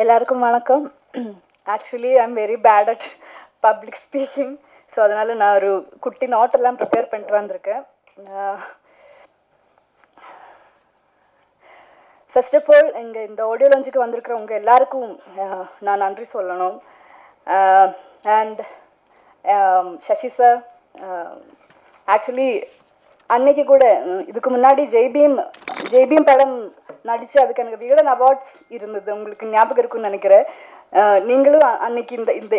எல்லாருக்கும் வணக்கம். Actually I am very bad at public speaking. So அதனால் நான் ஒரு குட்டி நோட்டெல்லாம் ப்ரிப்பேர் பண்ணிட்டு வந்திருக்கேன். ஃபர்ஸ்ட் ஆஃப் ஆல் இந்த ஆடியோ லான்ச்சுக்கு வந்திருக்கிறவங்க எல்லாருக்கும் நான் நன்றி சொல்லணும். அண்ட் சசி சார், ஆக்சுவலி அன்னைக்கு கூட இதுக்கு முன்னாடி ஜெய்பீம் படம் நடித்து அதுக்கு எனக்கு விகடன் அவார்ட்ஸ் இருந்தது, உங்களுக்கு ஞாபகம் இருக்குன்னு நினைக்கிறேன். நீங்களும் அன்னைக்கு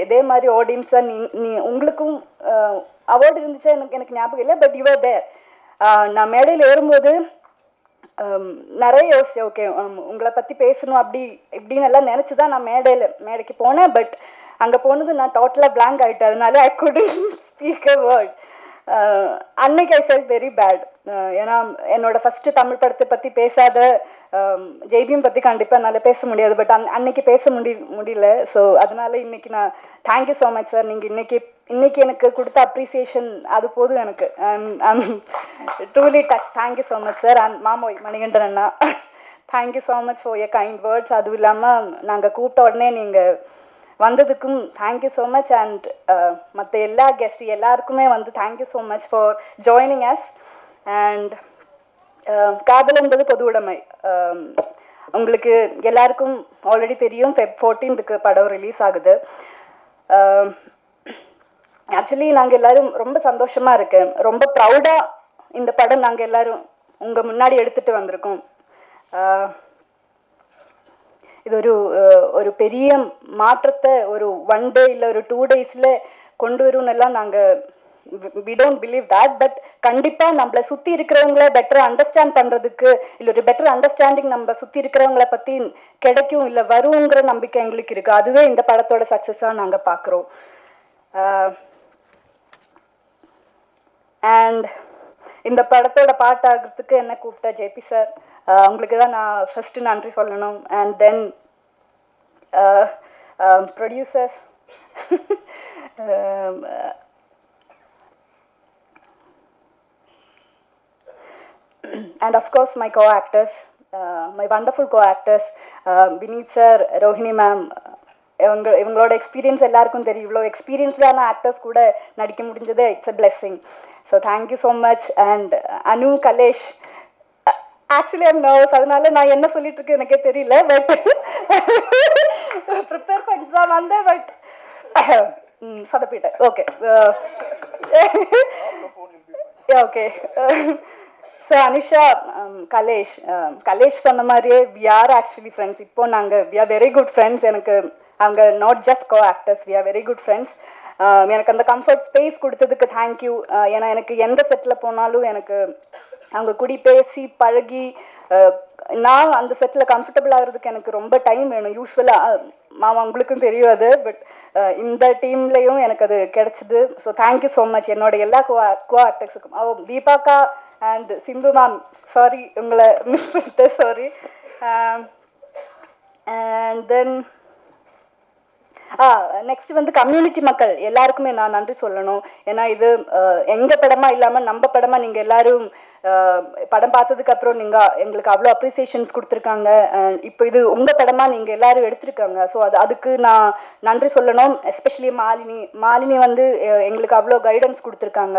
இதே மாதிரி ஆடியன்ஸாக உங்களுக்கும் அவார்டு இருந்துச்சா எனக்கு ஞாபகம் இல்லை, பட் யூ ஆர் தேர். நான் மேடையில் ஏறும்போது நிறைய யோசிச்சேன், ஓகே உங்களை பற்றி பேசணும் அப்படி இப்படின்னு எல்லாம் நினச்சி தான் நான் மேடைக்கு போனேன். பட் அங்கே போனது நான் டோட்டலாக பிளாங்க் ஆகிட்டேன். அதனால ஐ குடன்ட் ஸ்பீக் அ வேர்ட். அன்னைக்கு ஐ ஃபெல்ட் வெரி பேட். ஏன்னா என்னோட ஃபஸ்ட்டு தமிழ் படத்தை பற்றி பேசாத ஜெய்பீம் பற்றி கண்டிப்பாக என்னால் பேச முடியாது. பட் அன்னைக்கு பேச முடியல. ஸோ அதனால இன்னைக்கு நான் தேங்க்யூ ஸோ மச் சார். நீங்கள் இன்னைக்கு எனக்கு கொடுத்த அப்ரிசியேஷன் அது போதும் எனக்கு. I'm truly touch. Thank you so much sir. And Mamoi Manikandan அண்ணா, thank you so much for your kind words. அதுவும் இல்லாமல் நாங்கள் கூப்பிட்ட உடனே நீங்கள் வந்ததுக்கும் தேங்க்யூ ஸோ மச். அண்ட் மற்ற எல்லா கெஸ்ட் எல்லாருக்குமே thank you so much for joining us. And Kaadhal Enbadhu பொது உடைமை. உங்களுக்கு எல்லாருக்கும் ஆல்ரெடி தெரியும், Feb 14th படம் ரிலீஸ் ஆகுது. ஆக்சுவலி நாங்கள் எல்லோரும் ரொம்ப சந்தோஷமாக இருக்கேன், ரொம்ப ப்ரௌடாக இந்த படம் நாங்கள் எல்லோரும் உங்கள் முன்னாடி எடுத்துகிட்டு வந்திருக்கோம். இது ஒரு பெரிய மாற்றத்தை ஒரு 1 day இல்லை ஒரு 2 days கொண்டு வரும்னெல்லாம் நாங்கள் we don't believe that. But கண்டிப்பாக நம்மளை சுற்றி இருக்கிறவங்கள பெட்டர் அண்டர்ஸ்டாண்ட் பண்ணுறதுக்கு இல்லை ஒரு பெட்டர் அண்டர்ஸ்டாண்டிங் நம்ம சுற்றி இருக்கிறவங்கள பற்றி கிடைக்கும் இல்லை வருங்கிற நம்பிக்கை எங்களுக்கு இருக்குது. அதுவே இந்த படத்தோட சக்ஸஸாக நாங்கள் பார்க்குறோம். அண்ட் இந்த படத்தோட பாட்டாகிறதுக்கு என்ன கூப்பிட்ட ஜேபி சார், உங்களுக்கு தான் நான் ஃபஸ்ட்டு நன்றி சொல்லணும். And then producers, and of course my co-actors, my wonderful co-actors, Vineet sir, Rohini ma'am. இவங்களோட எக்ஸ்பீரியன்ஸ் எல்லாருக்கும் தெரியும். இவ்வளோ எக்ஸ்பீரியன்ஸ்டான ஆக்டர்ஸ் கூட நடிக்க முடிஞ்சது, it's a blessing. So thank you so much. And Anu, Kalesh, actually I'm nervous, அதனால நான் என்ன சொல்லிட்டு இருக்கேன் எனக்கே தெரியல. பட் ப்ரிப்பேர் பண்ணிட்டு தான் வந்தேன். பட் சொதப்பிட்டேன். Okay okay. So Anusha, Kalesh சொன்ன மாதிரியே வி ஆர் ஆக்சுவலி ஃப்ரெண்ட்ஸ். இப்போ we are very good friends. எனக்கு அவங்க not just co actors, we are very good friends. எனக்கு அந்த கம்ஃபர்ட் ஸ்பேஸ் கொடுத்ததுக்கு தேங்க்யூ. ஏன்னா எனக்கு எந்த செட்டில் போனாலும் எனக்கு அவங்க கூடி பேசி பழகி நான் அந்த செட்டில் கம்ஃபர்டபுள் ஆகிறதுக்கு எனக்கு ரொம்ப டைம் வேணும். யூஸ்வலாக மாமா உங்களுக்கும் தெரியும் அது. பட் இந்த டீம்லேயும் எனக்கு அது கிடச்சிது. ஸோ தேங்க்யூ ஸோ மச் என்னோட எல்லா கோ ஆக்டர்ஸுக்கும். தீபாக்கா அண்ட் சிந்து மேம், சாரி உங்களை மிஸ் பண்ணிட்டேன், sorry. And then next community மக்கள் எல்லாருக்குமே நான் நன்றி சொல்லணும். ஏன்னா இது எங்கள் படமாக இல்லாமல் நம்ம படமாக நீங்கள் எல்லோரும் படம் பார்த்ததுக்கப்புறம் நீங்கள் எங்களுக்கு அவ்வளோ அப்ரிசியேஷன்ஸ் கொடுத்துருக்காங்க. இப்போ இது உங்கள் படமாக நீங்கள் எல்லோரும் எடுத்திருக்காங்க. ஸோ அதுக்கு நான் நன்றி சொல்லணும். எஸ்பெஷலி மாலினி எங்களுக்கு அவ்வளோ கைடன்ஸ் கொடுத்துருக்காங்க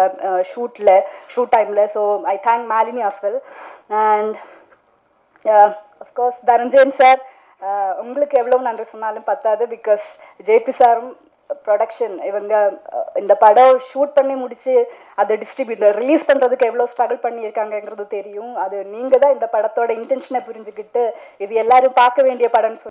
ஷூட் டைமில். So I thank Malini as well. And of course Dhananjayan sir, உங்களுக்கு எவ்வளோ நன்றி சொன்னாலும் பத்தாது. பிகாஸ் ஜேபி சாரும் ப்ரொடக்ஷன் இந்த படம் ஷூட் பண்ணி முடித்து அதை ரிலீஸ் பண்ணுறதுக்கு எவ்வளோ ஸ்ட்ரகிள் பண்ணியிருக்காங்கங்கிறது தெரியும். அது நீங்கள் தான் இந்த படத்தோட இன்டென்ஷனை புரிஞ்சுக்கிட்டு இது எல்லோரும் பார்க்க வேண்டிய படம்னு